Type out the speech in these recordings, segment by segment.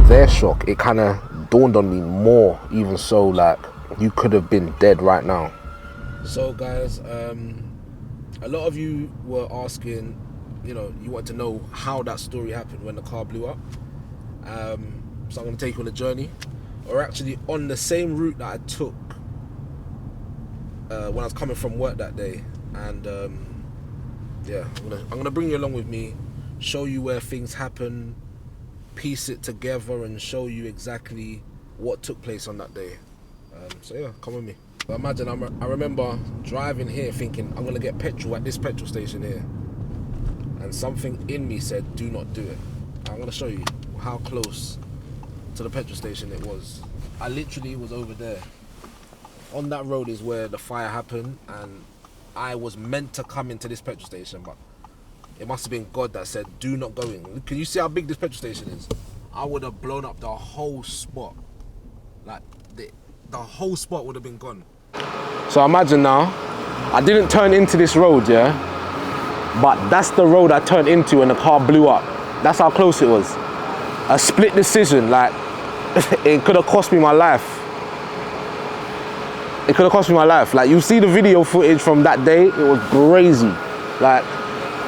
their shock, it kind of dawned on me more, even so, like, you could have been dead right now. So guys, a lot of you were asking, you know, you want to know how that story happened when the car blew up. So I'm going to take you on a journey. We're actually on the same route that I took when I was coming from work that day. And yeah, I'm gonna bring you along with me, show you where things happen, piece it together, and show you exactly what took place on that day. So yeah, come with me. Imagine I remember driving here thinking I'm gonna get petrol at this petrol station here, and something in me said do not do it. I'm gonna show you how close to the petrol station it was. I literally was over there. On that road is where the fire happened, and I was meant to come into this petrol station, but it must have been God that said do not go in. Can you see how big this petrol station is? I would have blown up the whole spot. Like the whole spot would have been gone. So imagine now, I didn't turn into this road, yeah? But that's the road I turned into when the car blew up. That's how close it was. A split decision, like, it could have cost me my life. It could have cost me my life. Like, you see the video footage from that day, it was crazy. Like,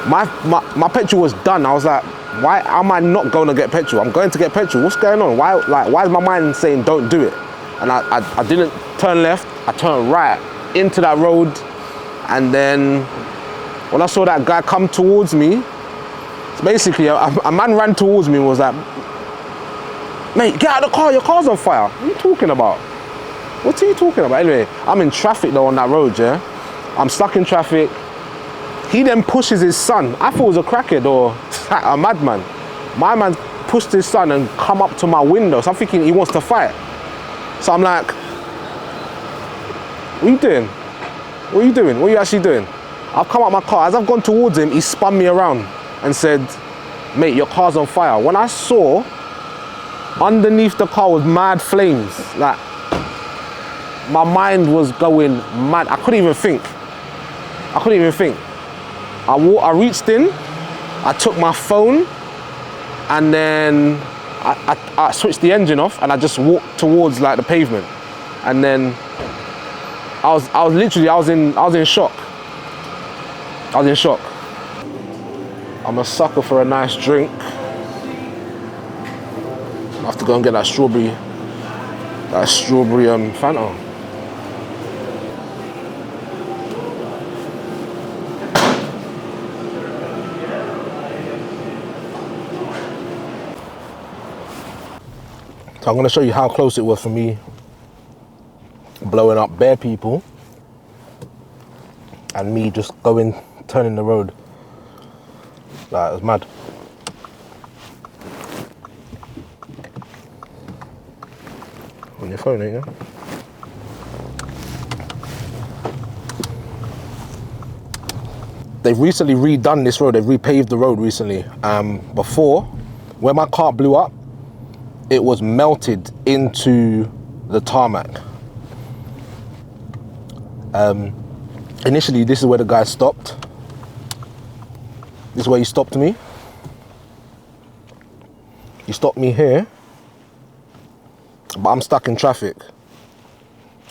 my petrol was done. I was like, why am I not going to get petrol? I'm going to get petrol. What's going on? Why is my mind saying don't do it? And I didn't turn left, I turned right into that road. And then when I saw that guy come towards me, so basically a man ran towards me and was like, mate, get out of the car, your car's on fire. What are you talking about? What are you talking about? Anyway, I'm in traffic though on that road, yeah? I'm stuck in traffic. He then pushes his son. I thought it was a crackhead or a madman. My man pushed his son and come up to my window. So I'm thinking he wants to fight. So I'm like, what are you doing? What are you doing? What are you actually doing? I've come out my car. As I've gone towards him, he spun me around and said, mate, your car's on fire. When I saw underneath the car was mad flames, like, my mind was going mad. I couldn't even think. I reached in, I took my phone, and then I switched the engine off, and I just walked towards like the pavement. And then I was in shock. I'm a sucker for a nice drink. I have to go and get that strawberry Fanta. So I'm going to show you how close it was for me blowing up bare people and me just turning the road. Like, it was mad. On your phone, ain't you? They've recently redone this road. They've repaved the road recently. Before, when my car blew up, it was melted into the tarmac. Initially, this is where the guy stopped. This is where he stopped me. He stopped me here, but I'm stuck in traffic.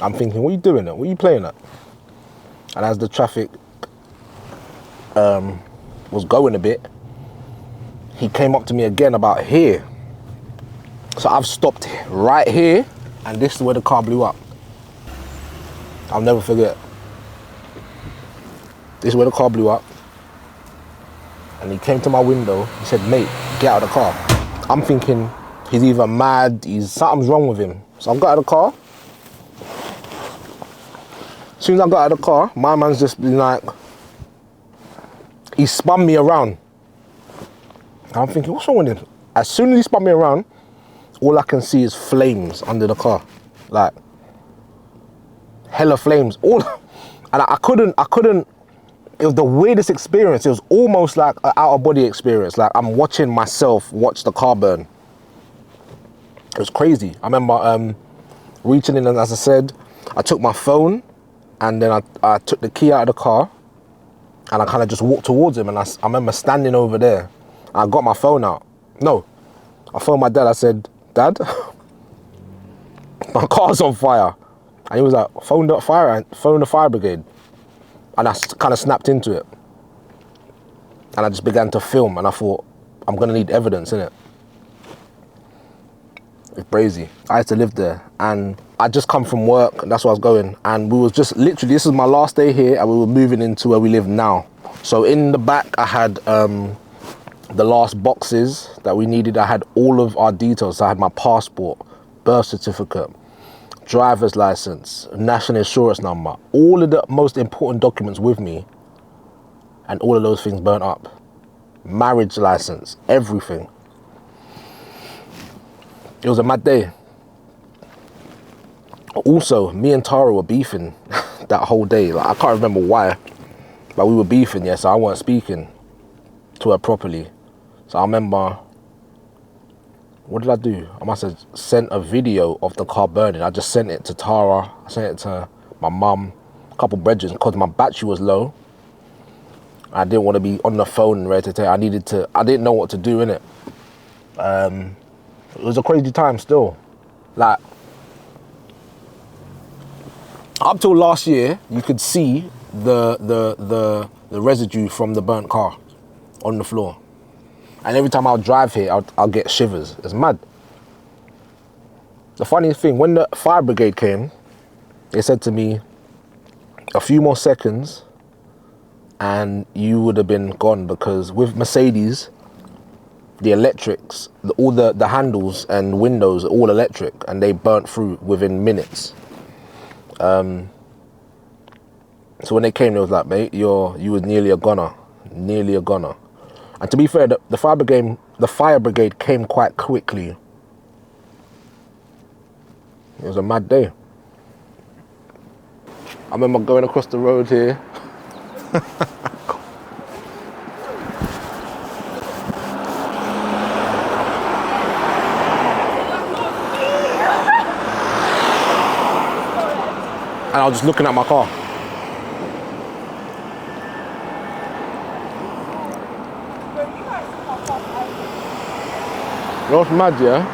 I'm thinking, what are you doing at? What are you playing at? And as the traffic was going a bit, he came up to me again about here. So I've stopped right here, and this is where the car blew up. I'll never forget. This is where the car blew up. And he came to my window, he said, mate, get out of the car. I'm thinking, he's either mad, something's wrong with him. So I've got out of the car. As soon as I got out of the car, my man's just been like, he spun me around. I'm thinking, what's wrong with him? As soon as he spun me around, all I can see is flames under the car. Like, hella flames. And I couldn't, it was the weirdest experience. It was almost like an out-of-body experience. Like, I'm watching myself watch the car burn. It was crazy. I remember reaching in, and as I said, I took my phone, and then I took the key out of the car, and I kind of just walked towards him, and I remember standing over there. I got my phone out. No, I phoned my dad. I said, Dad, my car's on fire. And he was like, phone the fire brigade. And I kind of snapped into it. And I just began to film, and I thought, I'm gonna need evidence, innit? It's crazy. I had to live there, and I just come from work, and that's where I was going. And we was just literally, this is my last day here, and we were moving into where we live now. So in the back, I had the last boxes that we needed. I had all of our details. So I had my passport, birth certificate, driver's license, national insurance number, all of the most important documents with me, and all of those things burnt up. Marriage license, everything. It was a mad day. Also, me and Tara were beefing that whole day. Like, I can't remember why, but we were beefing, yeah, so I weren't speaking to her properly. So I remember, what did I do? I must have sent a video of the car burning. I just sent it to Tara, I sent it to my mum, a couple brethren, because my battery was low. I didn't want to be on the phone and ready to tell. I didn't know what to do, innit? It was a crazy time still. Like, up till last year, you could see the residue from the burnt car on the floor. And every time I'll drive here, I'll get shivers. It's mad. The funny thing, when the fire brigade came, they said to me, a few more seconds and you would have been gone, because with Mercedes, the electrics, all the handles and windows are all electric, and they burnt through within minutes. So when they came, they was like, mate, you was nearly a goner. And to be fair, the fire brigade came quite quickly. It was a mad day. I remember going across the road here. And I was just looking at my car. You know what's mad, yeah?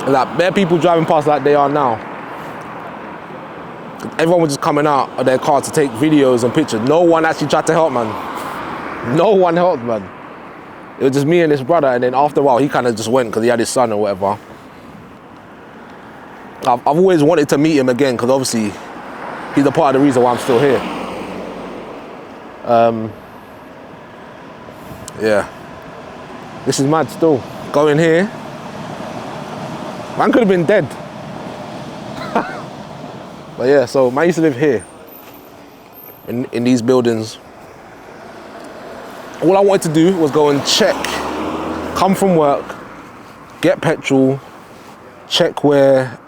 Like, bare people driving past like they are now. Everyone was just coming out of their car to take videos and pictures. No one actually tried to help, man. No one helped, man. It was just me and this brother, and then after a while, he kind of just went because he had his son or whatever. I've always wanted to meet him again, because obviously he's a part of the reason why I'm still here. Yeah. This is mad still. Going here. Man could have been dead. But yeah, so man used to live here. In these buildings. All I wanted to do was go and check. Come from work. Get petrol. Check where,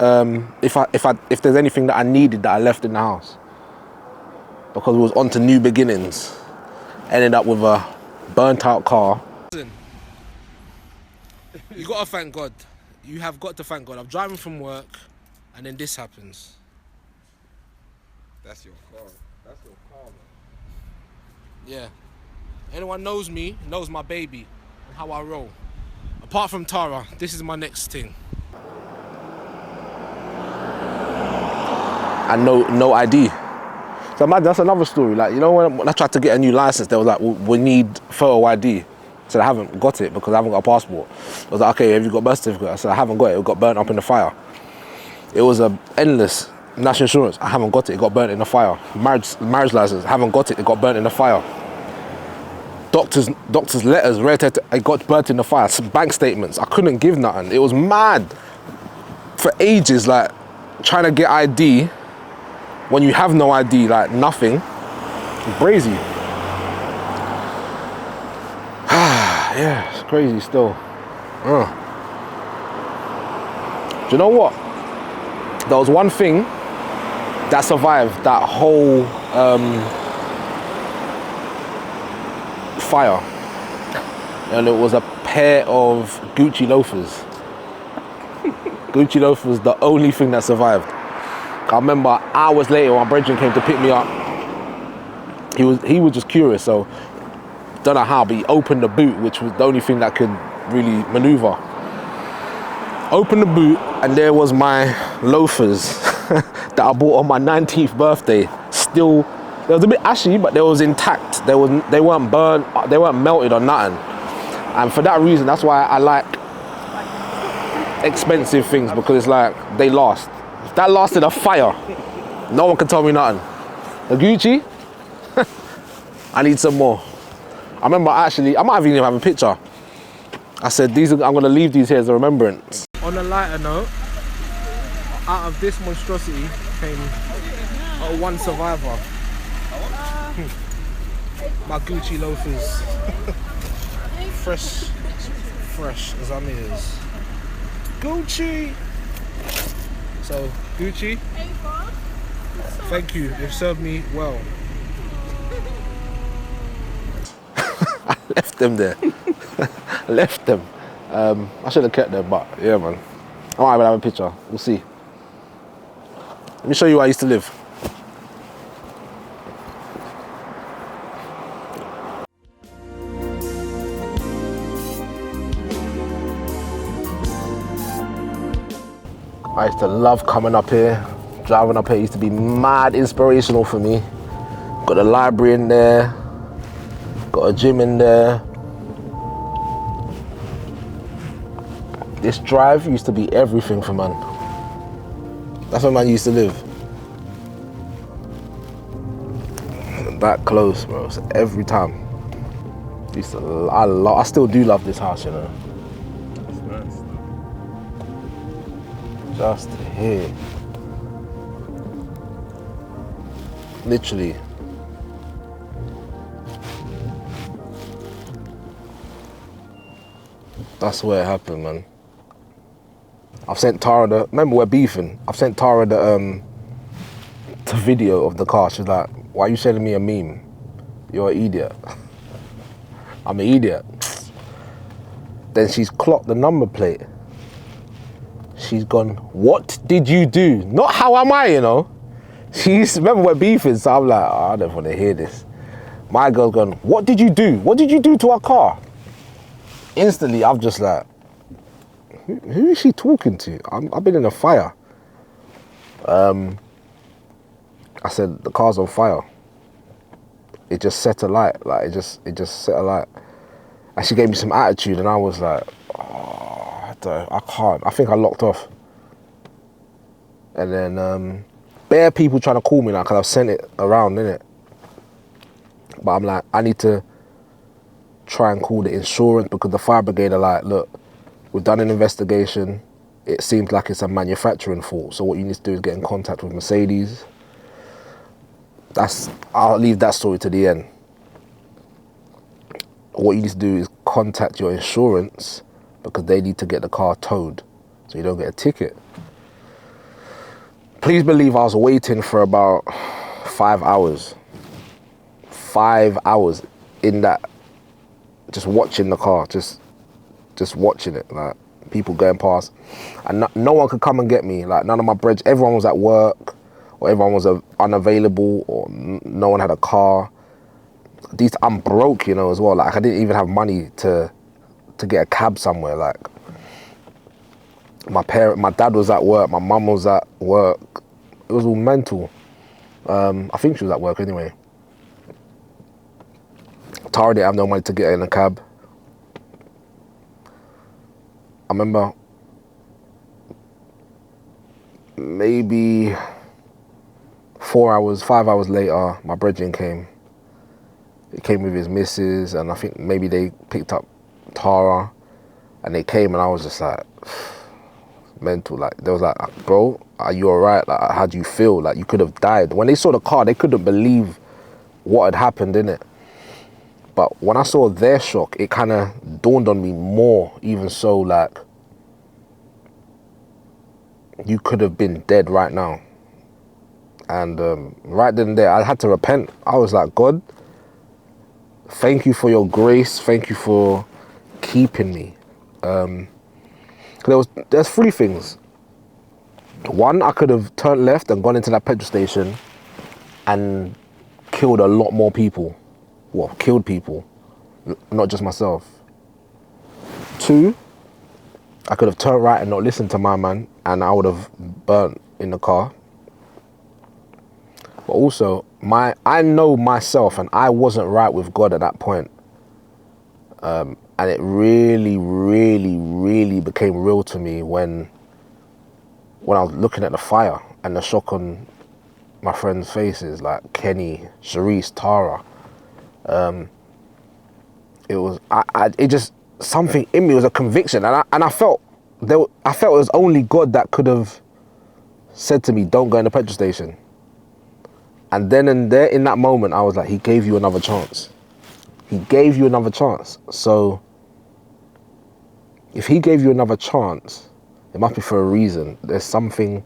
if there's anything that I needed that I left in the house. Because it was on to new beginnings. Ended up with a burnt out car. Listen, you gotta thank God. You have got to thank God. I'm driving from work and then this happens. That's your car. That's your car, man. Yeah. Anyone knows me, knows my baby and how I roll. Apart from Tara, this is my next thing. And no ID. So man, that's another story. Like, you know, when I tried to get a new license, they was like, we need photo ID. I said, I haven't got it because I haven't got a passport. I was like, okay, have you got a birth certificate? I said, I haven't got it. It got burnt up in the fire. It was a endless national insurance. I haven't got it. It got burnt in the fire. Marriage license. I haven't got it. It got burnt in the fire. Doctor's letters, it got burnt in the fire. Some bank statements. I couldn't give nothing. It was mad. For ages, like, trying to get ID when you have no ID, like nothing. Crazy. Yeah, it's crazy still. Do you know what? There was one thing that survived that whole fire, and it was a pair of Gucci loafers. Gucci loafers was the only thing that survived. I remember hours later, my brethren came to pick me up. He was just curious, so don't know how, but he opened the boot, which was the only thing that could really maneuver. Opened the boot and there was my loafers that I bought on my 19th birthday. Still, they was a bit ashy, but they was intact. They weren't burnt, they weren't melted or nothing. And for that reason, that's why I like expensive things, because it's like, they last. If that lasted a fire, no one can tell me nothing. The Gucci, I need some more. I remember actually, I might even have a picture. I said, I'm gonna leave these here as a remembrance. On a lighter note, out of this monstrosity came one survivor. My Gucci loafers. fresh as I'm is. Gucci! So, Gucci, thank you, they've served me well. I left them there. Left them. I should have kept them, but yeah, man. I might even have a picture. We'll see. Let me show you where I used to live. I used to love coming up here. Driving up here used to be mad inspirational for me. Got a library in there. Got a gym in there. This drive used to be everything for man. That's where man used to live. That close, bro. So every time. I still do love this house, you know. That's nice. Just here. Literally. That's where it happened, man. I've sent Tara remember we're beefing. I've sent Tara the video of the car. She's like, why are you sending me a meme? You're an idiot. I'm an idiot. Then she's clocked the number plate. She's gone, what did you do? Not how am I, you know? Remember we're beefing, so I'm like, oh, I don't want to hear this. My girl's gone, what did you do? What did you do to our car? Instantly, I'm just like, who is she talking to? I've been in a fire. I said, the car's on fire. It just set alight, like it just set alight. And she gave me some attitude and I was like, oh, I can't. I think I locked off. And then bare people trying to call me now because I've sent it around, innit? But I'm like, I need to try and call the insurance because the fire brigade are like, look, we've done an investigation. It seems like it's a manufacturing fault. So what you need to do is get in contact with Mercedes. I'll leave that story to the end. What you need to do is contact your insurance because they need to get the car towed so you don't get a ticket. Please believe I was waiting for about 5 hours. 5 hours in that, just watching the car, just watching it, like people going past, and no one could come and get me. Like none of my bridge, everyone was at work, or everyone was unavailable, or no one had a car. I'm broke, you know, as well. Like I didn't even have money to get a cab somewhere. Like my dad was at work, my mum was at work. It was all mental. I think she was at work anyway. Tara didn't have no money to get in a cab. I remember maybe 5 hours later, my brethren came. He came with his missus, and I think maybe they picked up Tara, and they came, and I was just like, mental. Like, they was like, bro, are you all right? Like, how do you feel? Like, you could have died. When they saw the car, they couldn't believe what had happened, innit? But when I saw their shock, it kind of dawned on me more, even so, like, you could have been dead right now. And right then and there, I had to repent. I was like, God, thank you for your grace. Thank you for keeping me. There's three things. One, I could have turned left and gone into that petrol station and killed a lot more people. Well, killed people, not just myself. two, I could have turned right and not listened to my man, and I would have burnt in the car. But also, I know myself, and I wasn't right with God at that point. And it really, really, really became real to me when I was looking at the fire and the shock on my friends' faces, like Kenny, Sharice, Tara. It was, it just, something in me was a conviction, and I felt it was only God that could have said to me, "Don't go in the petrol station." And then and there, in that moment, I was like, He gave you another chance. He gave you another chance. So if He gave you another chance, it must be for a reason. There's something,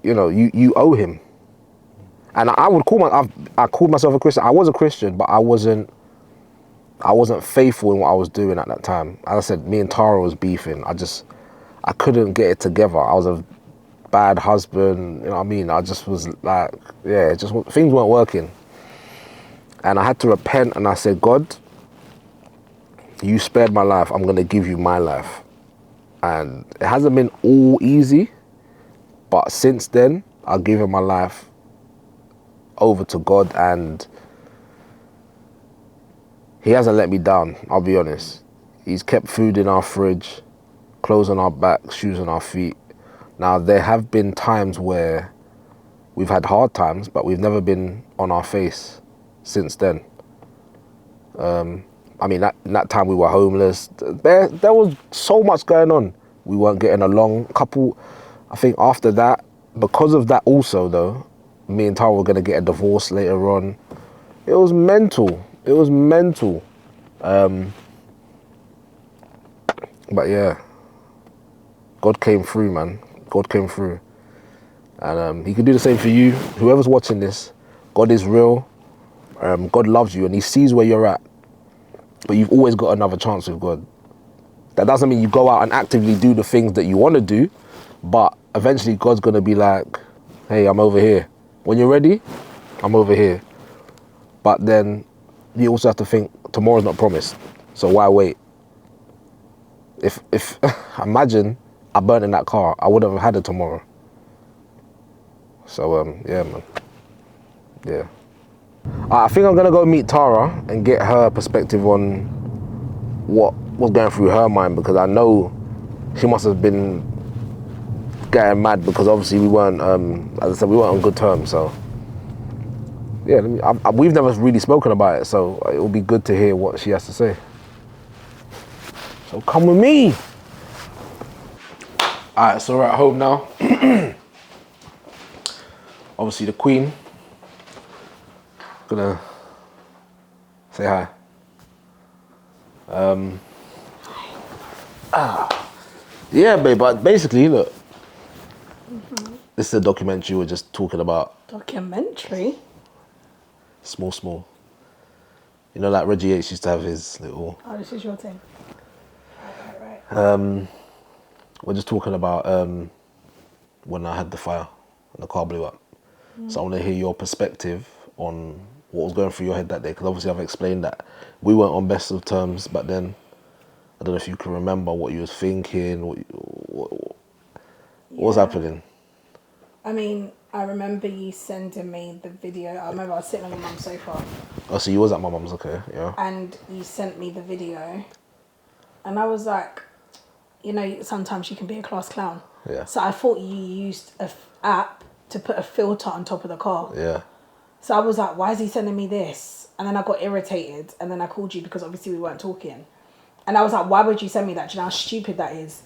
you owe Him. And I called myself a Christian. I was a Christian, but I wasn't faithful in what I was doing at that time. As I said, me and Tara was beefing. I couldn't get it together. I was a bad husband, you know what I mean? I just was like, things weren't working. And I had to repent, and I said, God, you spared my life. I'm going to give you my life. And it hasn't been all easy, but since then, I've given my life over to God, and He hasn't let me down, I'll be honest. He's kept food in our fridge, clothes on our back, shoes on our feet. Now, there have been times where we've had hard times, but we've never been on our face since then. I mean, that time we were homeless. There was so much going on. We weren't getting along. I think after that, because of that also though, me and Tara were going to get a divorce later on. It was mental. It was mental. But yeah, God came through, man. God came through. And He can do the same for you. Whoever's watching this, God is real. God loves you, and He sees where you're at. But you've always got another chance with God. That doesn't mean you go out and actively do the things that you want to do, but eventually God's going to be like, hey, I'm over here. When you're ready, I'm over here. But then you also have to think, tomorrow's not promised. So why wait? If imagine I burnt in that car, I would have had it tomorrow. So, yeah, man. Yeah. I think I'm going to go meet Tara and get her perspective on what was going through her mind, because I know she must have been getting mad because obviously we weren't, as I said, we weren't on good terms. So, yeah, we've never really spoken about it, so it will be good to hear what she has to say. So come with me. All right, so we're at home now. Obviously the Queen. Gonna say hi. Yeah, babe, but basically, look. This is a documentary we're just talking about. Documentary? Small. You know, like Reggie H used to have his little... Oh, this is your thing. Right. We're just talking about when I had the fire and the car blew up. So I want to hear your perspective on what was going through your head that day, because obviously I've explained that we weren't on best of terms, but then I don't know if you can remember what you was thinking, what was happening. I mean, I remember you sending me the video. I remember I was sitting on your mum's sofa. Oh, so you was at my mum's, okay, yeah. And you sent me the video. And I was like, you know, sometimes you can be a class clown. Yeah. So I thought you used an app to put a filter on top of the car. Yeah. So I was like, why is he sending me this? And then I got irritated, and then I called you because obviously we weren't talking. And I was like, why would you send me that? Do you know how stupid that is?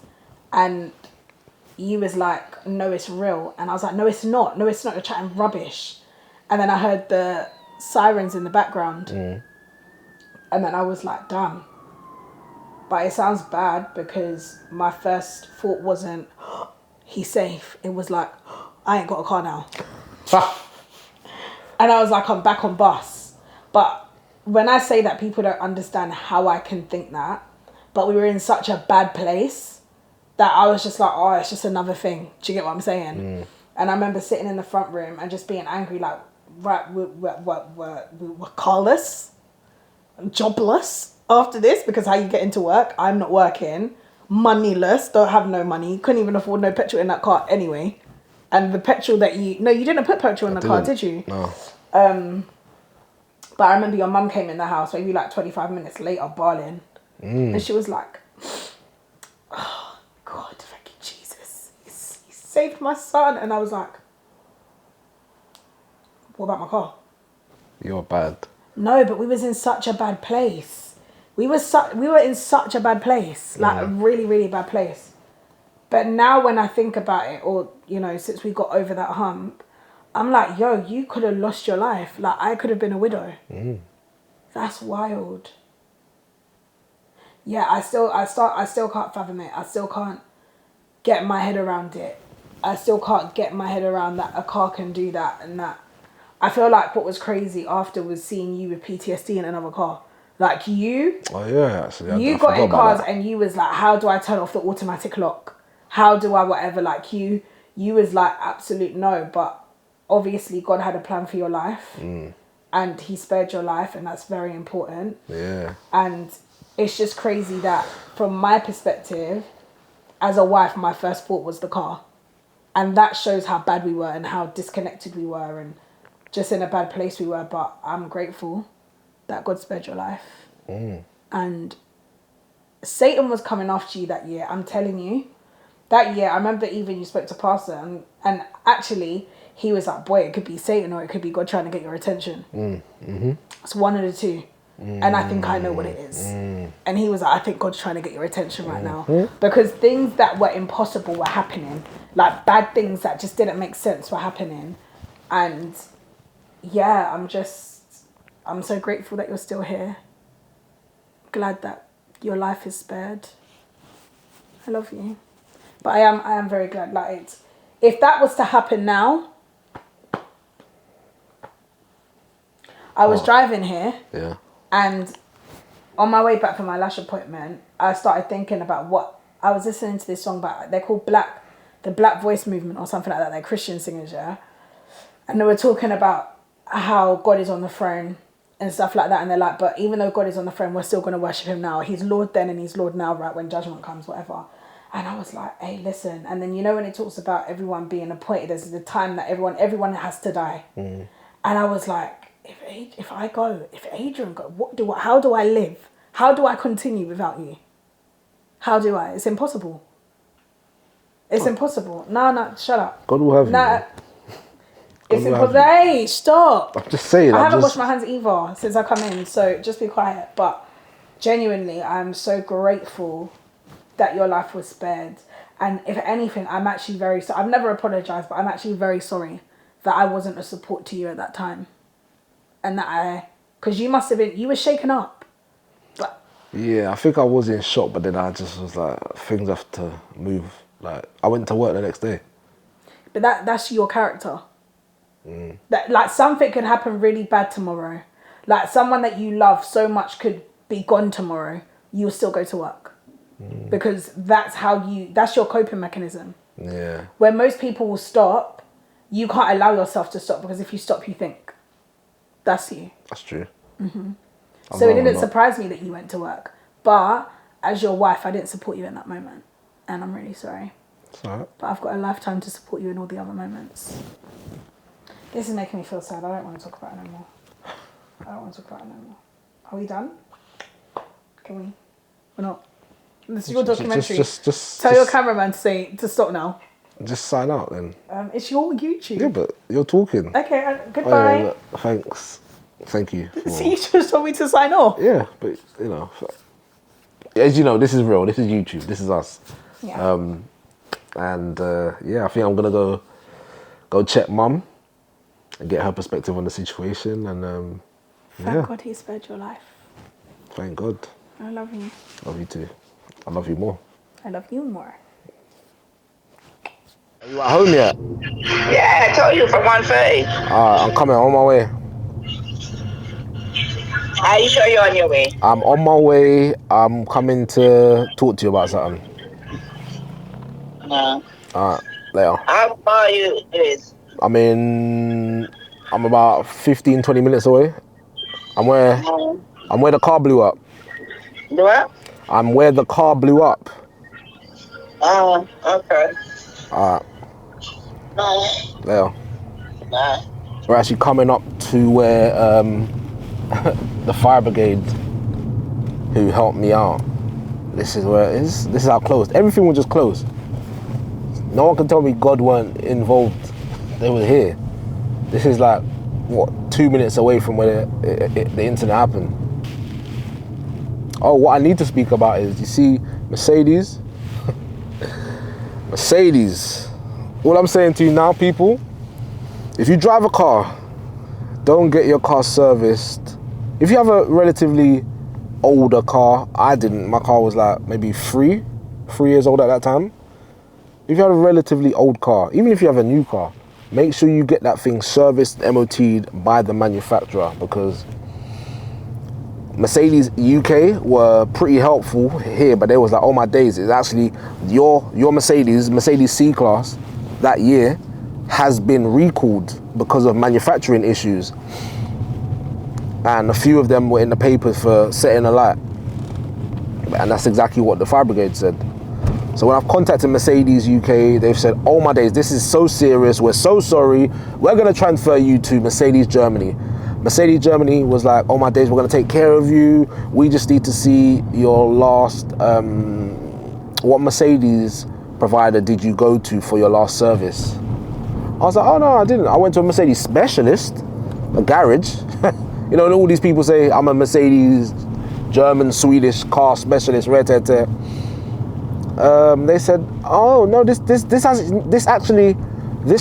And you was like, no, it's real. And I was like, no, it's not. No, it's not. You're chatting rubbish. And then I heard the sirens in the background. And then I was like, damn. But it sounds bad because my first thought wasn't, he's safe. It was like, I ain't got a car now. And I was like, I'm back on bus. But when I say that, people don't understand how I can think that. But we were in such a bad place that I was just like, oh, it's just another thing. Do you get what I'm saying? And I remember sitting in the front room and just being angry, like, right, we're carless, jobless. after this, because how you get into work, I'm not working, moneyless, don't have no money, couldn't even afford no petrol in that car anyway. And the petrol that you didn't put petrol in the car, did you? No. But I remember your mum came in the house maybe like 25 minutes later, bawling. And she was like, oh, God, thank you, Jesus. You saved my son. And I was like, what about my car? You're bad. No, but we was in such a bad place. We were in such a bad place. Like, a really, really bad place. But now when I think about it, or, you know, since we got over that hump, I'm like, yo, you could have lost your life. Like, I could have been a widow. That's wild. Yeah, I still can't fathom it. I still can't get my head around it. I still can't get my head around that a car can do that and that. I feel like what was crazy after was seeing you with PTSD in another car. Like you. Oh yeah, actually. You got in cars and you was like, how do I turn off the automatic lock? How do I whatever? Like you was like, absolute no. But obviously God had a plan for your life. And he spared your life, and that's very important. Yeah. And it's just crazy that from my perspective, as a wife, my first thought was the car. And that shows how bad we were and how disconnected we were and just in a bad place we were. But I'm grateful that God spared your life. And Satan was coming after you that year. I'm telling you. That year, I remember even you spoke to Pastor and actually he was like, boy, it could be Satan or it could be God trying to get your attention. It's one of the two. And I think I know what it is. And he was like, I think God's trying to get your attention right now. Because things that were impossible were happening. Like bad things that just didn't make sense were happening. And yeah, I'm so grateful that you're still here. Glad that your life is spared. I love you. But I am very glad. Like, if that was to happen now, I was driving here. Yeah. And on my way back from my lash appointment, I started thinking about what I was listening to this song about. They're called the Black Voice Movement or something like that. They're Christian singers, yeah. And they were talking about how God is on the throne and stuff like that. And they're like, but even though God is on the throne, we're still going to worship him now. He's Lord then and he's Lord now, right? When judgment comes, whatever. And I was like, hey, listen. And then, you know, when it talks about everyone being appointed, there's the time that everyone has to die. And I was like, if I go, if Adrian go, how do I live? How do I continue without you? How do I? It's impossible. It's impossible. No, shut up. God will have you. It's impossible. You. Hey, stop. I'm just saying. I haven't washed my hands either since I come in, so just be quiet. But genuinely, I'm so grateful that your life was spared. And if anything, I'm actually very sorry. I've never apologized, but I'm actually very sorry that I wasn't a support to you at that time. And that because you were shaken up. But yeah, I think I was in shock, but then I just was like, things have to move. Like, I went to work the next day. But that's your character. That, like, something could happen really bad tomorrow. Like, someone that you love so much could be gone tomorrow. You'll still go to work. Because that's your coping mechanism. Yeah. Where most people will stop, you can't allow yourself to stop, because if you stop, you think. That's you. That's true. So it didn't surprise me that you went to work. But as your wife, I didn't support you in that moment. And I'm really sorry. It's alright. But I've got a lifetime to support you in all the other moments. This is making me feel sad. I don't want to talk about it no more. Are we done? Can we? We're not. This is your documentary. Just tell your cameraman to stop now. Just sign out then. It's your YouTube. Yeah, but you're talking. Okay, goodbye. Oh, yeah, thanks. Thank you. So you just told me to sign off. Yeah, but you know, as you know, this is real. This is YouTube. This is us. Yeah. Yeah, I think I'm gonna go check Mum and get her perspective on the situation. And Thank God he spared your life. Thank God. I love you. Love you too. I love you more. I love you more. Are you at home yet? Yeah, I told you from 1:30. I'm coming on my way. Are you sure you're on your way? I'm on my way. I'm coming to talk to you about something. No. Alright, later. How far you is? I'm about 15-20 minutes away. I'm where the car blew up. What? I'm where the car blew up. Oh, okay. Alright, Bye. there. Bye. We're actually coming up to where the fire brigade who helped me out. This is where it is. This is how close. Everything was just close. No one can tell me God weren't involved. They were here. This is like, what, 2 minutes away from where the incident happened. Oh, what I need to speak about is, you see, Mercedes. Mercedes. All I'm saying to you now, people, if you drive a car, don't get your car serviced. If you have a relatively older car, I didn't. My car was like maybe 3 years old at that time. If you have a relatively old car, even if you have a new car, make sure you get that thing serviced, MOT'd by the manufacturer, because Mercedes UK were pretty helpful here, but they was like, oh my days, it's actually your Mercedes C-Class that year has been recalled because of manufacturing issues. And a few of them were in the papers for setting alight. And that's exactly what the fire brigade said. So when I've contacted Mercedes UK, they've said, oh my days, this is so serious, we're so sorry, we're gonna transfer you to Mercedes Germany. Mercedes Germany was like, oh my days, we're gonna take care of you. We just need to see your last, what Mercedes provider did you go to for your last service? I was like, oh no, I didn't. I went to a Mercedes specialist, a garage. You know, all these people say, I'm a Mercedes, German, Swedish car specialist, They said, oh no, this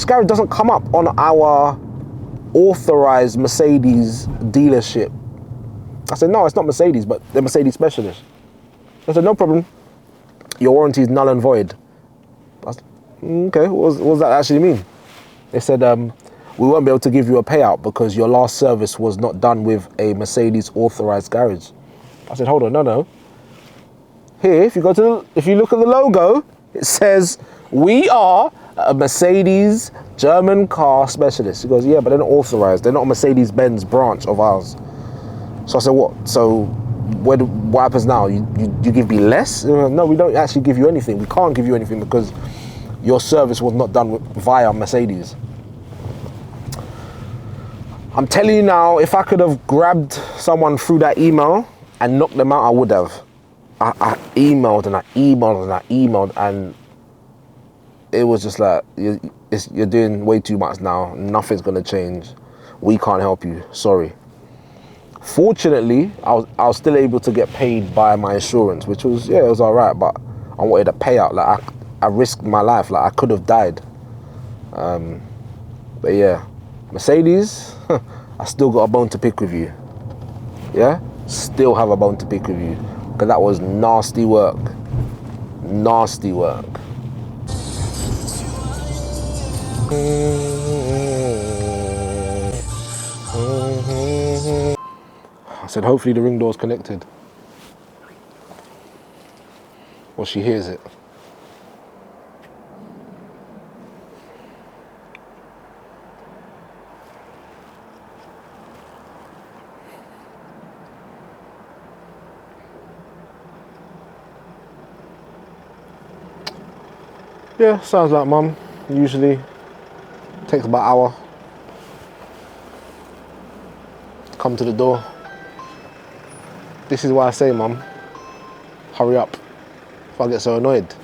garage doesn't come up on our authorized Mercedes dealership. I said, no, it's not Mercedes, but they're Mercedes specialist. I said, no problem. Your warranty is null and void. I said, okay, what does that actually mean? They said, we won't be able to give you a payout because your last service was not done with a Mercedes authorized garage. I said, hold on, no. Here, if you look at the logo, it says, we are a Mercedes German car specialist. He goes, yeah, but they're not authorized. They're not a Mercedes-Benz branch of ours. So I said, what? So what happens now? You give me less? No, we don't actually give you anything. We can't give you anything because your service was not done via Mercedes. I'm telling you now, if I could have grabbed someone through that email and knocked them out, I would have. I emailed and it was just like, you're doing way too much now. Nothing's gonna change. We can't help you. Sorry. Fortunately, I was still able to get paid by my insurance, which was, it was all right, but I wanted a payout. Like I risked my life. Like I could have died. But yeah, Mercedes, I still got a bone to pick with you. Yeah, still have a bone to pick with you, because that was nasty work. Nasty work. I said, hopefully the ring door's connected. Or she hears it. Yeah, sounds like mum. Usually takes about an hour to come to the door. This is why I say, mum, hurry up if I get so annoyed.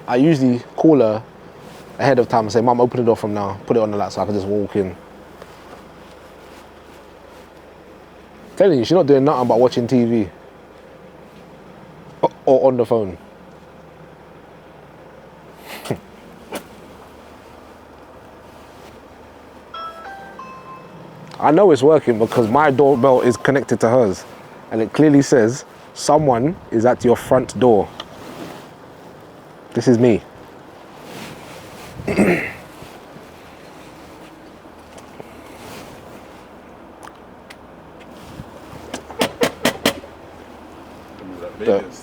I usually call her ahead of time and say, mum, open the door from now, put it on the light so I can just walk in. I'm telling you, she's not doing nothing but watching TV or on the phone. I know it's working because my doorbell is connected to hers and it clearly says someone is at your front door. This is me.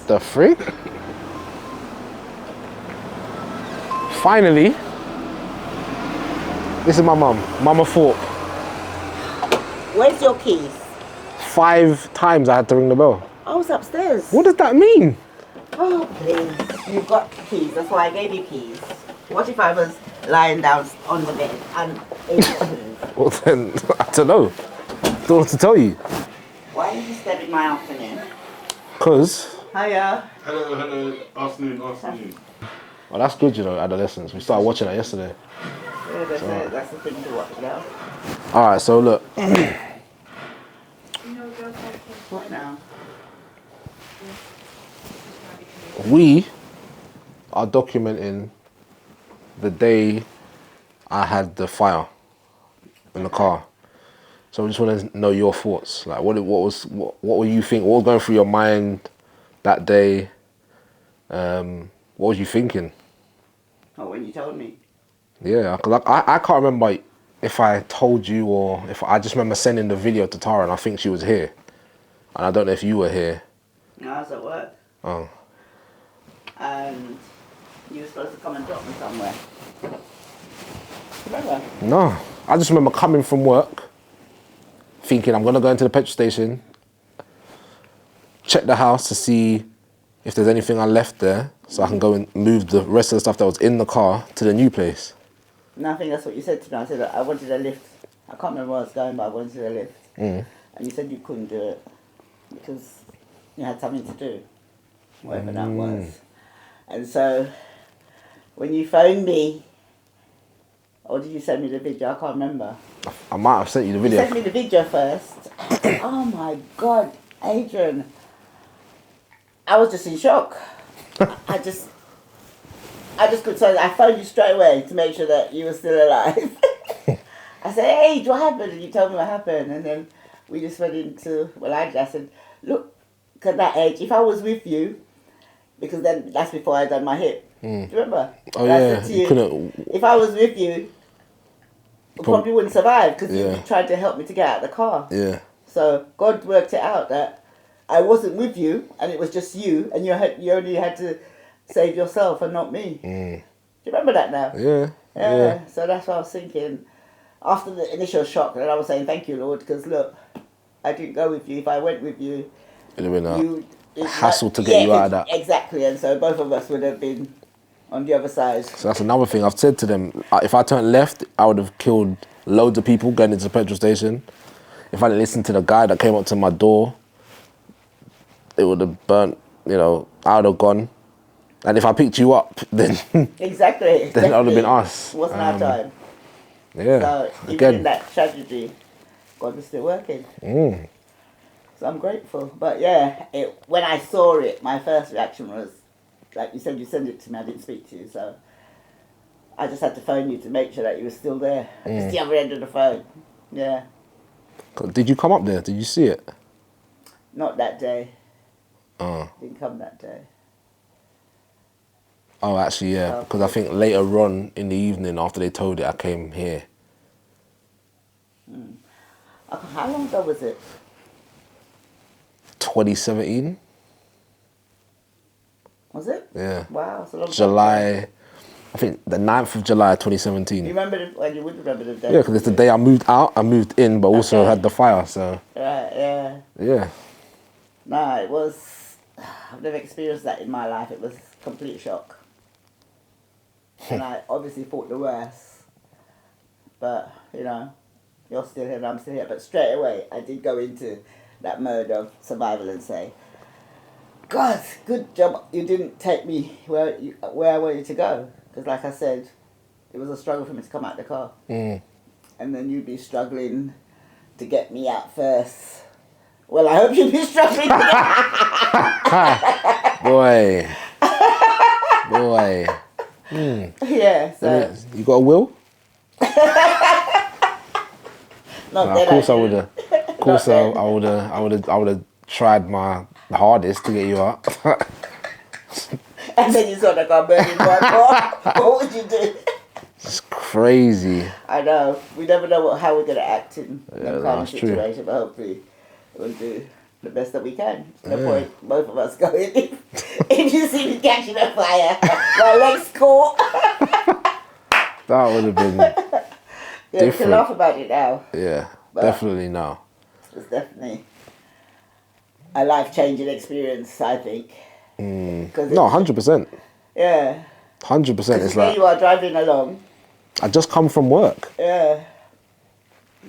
The freak? Finally, this is my mum, Mumma Thorpe. Where's your keys? 5 times I had to ring the bell. I was upstairs. What does that mean? Oh, please. You've got keys. That's why I gave you keys. What if I was lying down on the bed and able to move? Well then, I don't know. Don't know what to tell you. Why are you disturbing my afternoon? Cause. Hiya. Hello. Afternoon. Oh, that's good, you know. Adolescence. We started watching that yesterday. Yeah, that's the thing to watch now. All right. So look. What now? We are documenting the day I had the fire in the car. So I just want to know your thoughts. Like, what were you thinking? What was going through your mind that day? What was you thinking? Oh, when you told me. Yeah, because I can't remember if I told you or if I just remember sending the video to Tara and I think she was here. And I don't know if you were here. No, I was at work. Oh. And you were supposed to come and drop me somewhere. Remember? No, I just remember coming from work, thinking I'm gonna go into the petrol station, check the house to see if there's anything I left there, so I can go and move the rest of the stuff that was in the car to the new place. No, I think that's what you said to me. I said I wanted a lift. I can't remember where I was going, but I wanted a lift. And you said you couldn't do it because you had something to do, whatever that was. And so when you phoned me, or did you send me the video? I can't remember. I might have sent you the You video. sent me the video first. Oh my God, Adrian. I was just in shock. I just could say I phoned you straight away to make sure that you were still alive. I said, hey, what happened? And you told me what happened. And then we just went into, I said, look, at that age, if I was with you, because then that's before I done my hip. Do you remember? Oh, And I yeah. said to You couldn't. if I was with you, I probably wouldn't survive because Yeah. you tried to help me to get out of the car. Yeah. So God worked it out that I wasn't with you and it was just you and you only had to save yourself and not me. Do you remember that now? Yeah. Yeah. So that's what I was thinking. After the initial shock, then I was saying, thank you, Lord, because look, I didn't go with you. If I went with you, It'd have been you a hassle to get you out of that. Exactly, and so both of us would have been on the other side. So that's another thing I've said to them. If I turned left, I would have killed loads of people going into the petrol station. If I didn't listen to the guy that came up to my door, it would have burnt, I would have gone. And if I picked you up, then Exactly. then that would have been us. It wasn't our time. Yeah. So even Again. in that tragedy, God was still working. So I'm grateful. But yeah, when I saw it, my first reaction was, like you said, you sent it to me, I didn't speak to you, so I just had to phone you to make sure that you were still there. Just the other end of the phone. Yeah. Did you come up there? Did you see it? Not that day. Oh. Didn't come that day. Oh, actually, yeah. Because I think later on in the evening after they told it, I came here. How long ago was it? 2017. Was it? Yeah. Wow, it's a long time. July, I think the 9th of July You 2017. remember you would remember the day. Yeah, because it's the day I moved out, I moved in, but also Okay. had the fire, so Right, yeah. yeah. No, it was, I've never experienced that in my life. It was complete shock. And I obviously thought the worst. But, you're still here and I'm still here. But straight away, I did go into that mode of survival and say, God, good job you didn't take me where I wanted to go. Because like I said, it was a struggle for me to come out the car. And then you'd be struggling to get me out first. Well, I hope you'd be struggling to get Boy. Yeah, so... You got a will? Not Of that course I do. would have. Of course I would have tried my hardest to get you out. And then you saw the car burning one car. What would you do? It's crazy. I know. We never know how we're going to act in that kind of that's true. situation, but hopefully we'll do the best that we can. No point both of us going if you see me catching a fire, my legs caught. That would have been Yeah, we can different. laugh about it now. Yeah, But- definitely no. It's definitely... a life-changing experience, I think. No, 100%. Yeah. 100%. It's There like you are driving along. I just come from work. Yeah.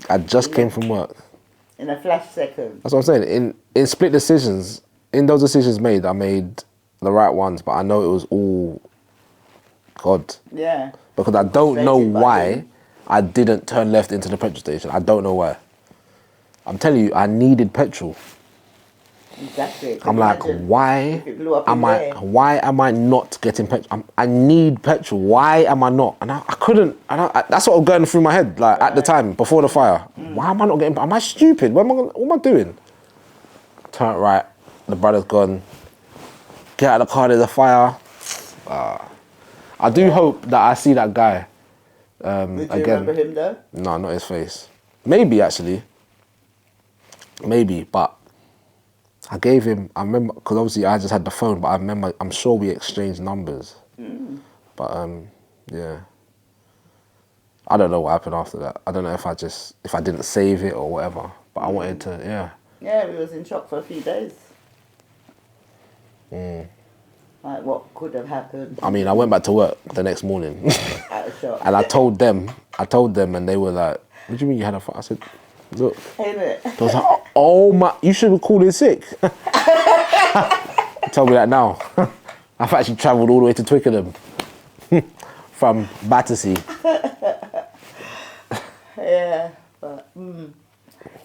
I just came from work. In a flash second. That's what I'm saying. In split decisions, in those decisions made, I made the right ones, but I know it was all God. Yeah. Because I don't know Frustrated by why him. I didn't turn left into the petrol station. I don't know why. I'm telling you, I needed petrol. Exactly. I'm like, why if it blew up in am I? there? Why am I not getting petrol? I need petrol. Why am I not? And I couldn't. That's what was going through my head. Like at the time before the fire. Why am I not getting? Am I stupid? What am I doing? Turn right. The brother's gone. Get out of the car. There's a fire. I do hope that I see that guy Did you again. remember him though? No, not his face. Maybe actually. Maybe, but I gave him. I remember because obviously I just had the phone, but I remember. I'm sure we exchanged numbers. But yeah. I don't know what happened after that. I don't know if I didn't save it or whatever. But I wanted to. Yeah. Yeah, we was in shock for a few days. Like what could have happened? I mean, I went back to work the next morning, Out of shock. and I told them, and they were like, "What do you mean you had a fight?" I said, "Look." Ain't it? They was like, "Oh my, you should have called in sick." Tell me that now. I've actually travelled all the way to Twickenham from Battersea. Yeah, but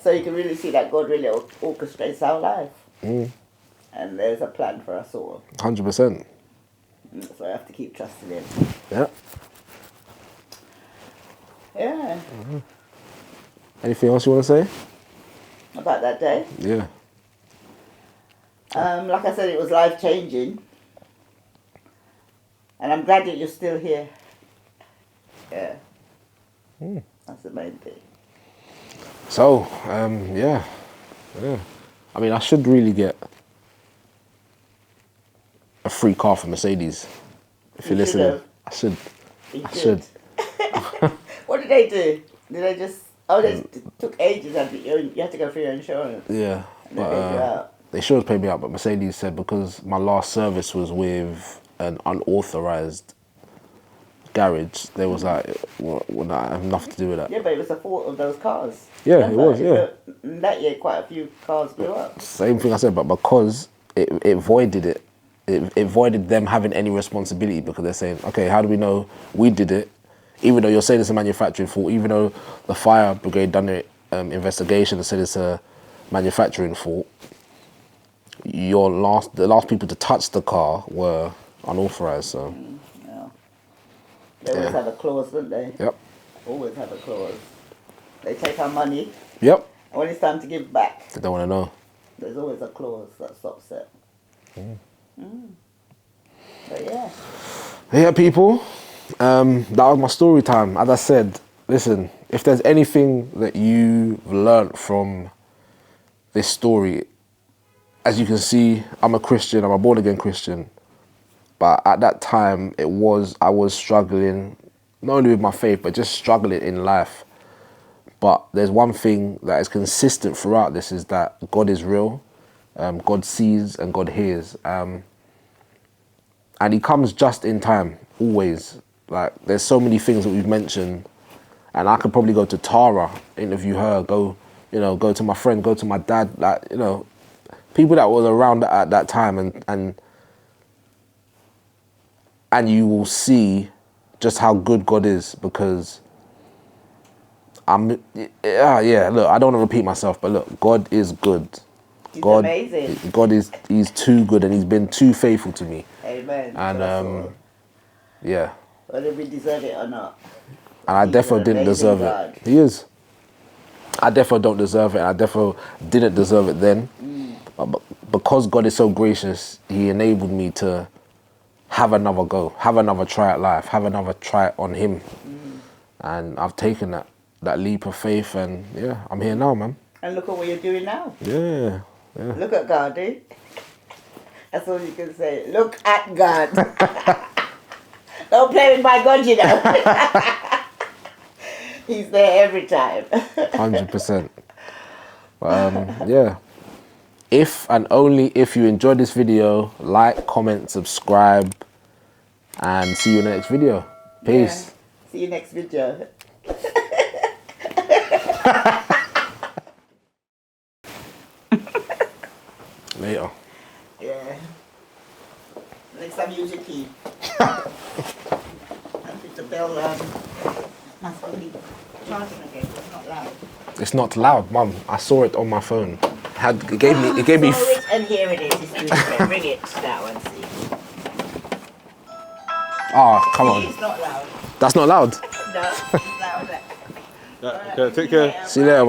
so you can really see that God really orchestrates our life, and there's a plan for us all. 100%. So I have to keep trusting Him. Yeah. Yeah. Anything else you want to say? About that day. Yeah. Like I said, it was life changing, and I'm glad that you're still here. Yeah. That's the main thing. So, yeah. I mean, I should really get a free car for Mercedes. If You you're listening, should've. I should. You I should. What did they do? Did they just? Oh, they took ages. And you had to go through your insurance. Yeah. And they paid you out. They should have paid me out, but Mercedes said because my last service was with an unauthorized garage, they was like, well, I have nothing to do with that. Yeah, but it was the fault of those cars. Yeah, Remember? it was, yeah. In that year, quite a few cars blew up. Same thing I said, but because it voided it, it voided them having any responsibility because they're saying, okay, how do we know we did it? Even though you're saying it's a manufacturing fault, even though the fire brigade done their investigation and said it's a manufacturing fault, the last people to touch the car were unauthorized. So Yeah. They always have a clause, don't they? yep, Always have a clause. They take our money, yep. and when it's time to give back, They don't want to know. there's always a clause that stops it. But yeah. Yeah, people. That was my story time. As I said, listen, if there's anything that you've learnt from this story, as you can see, I'm a Christian, I'm a born again Christian. But at that time, I was struggling, not only with my faith, but just struggling in life. But there's one thing that is consistent throughout this is that God is real. God sees and God hears. And He comes just in time, always. Like, there's so many things that we've mentioned. And I could probably go to Tara, interview her, go to my friend, go to my dad, like, people that were around at that time, and you will see just how good God is, because look, I don't want to repeat myself, but look, God is good. He's God, amazing. God he's too good, and He's been too faithful to me. Amen. And yeah, whether we deserve it or not. and I He's definitely an didn't amazing deserve God. it. He is. I definitely don't deserve it, and I definitely didn't deserve it then. But because God is so gracious, He enabled me to have another go, have another try at life, have another try on Him. And I've taken that leap of faith, and yeah, I'm here now, man. And look at what you're doing now. Yeah. Look at God, eh? That's all you can say. Look at God. Don't play with my God, you know. He's there every time. 100%. But yeah. If and only if you enjoyed this video, like, comment, subscribe, and see you in the next video. Peace. Yeah. See you next video. Later. Yeah. Next time use your key. I think the bell must be charging again. It's not loud. It's not loud, Mum. I saw it on my phone. It gave me. Saw it, and here it is. It's doing it. Ring it. That one. See. Oh, come on. It's not loud. That's not loud. No, it's loud. Yeah, okay, take care. See you later, Mum.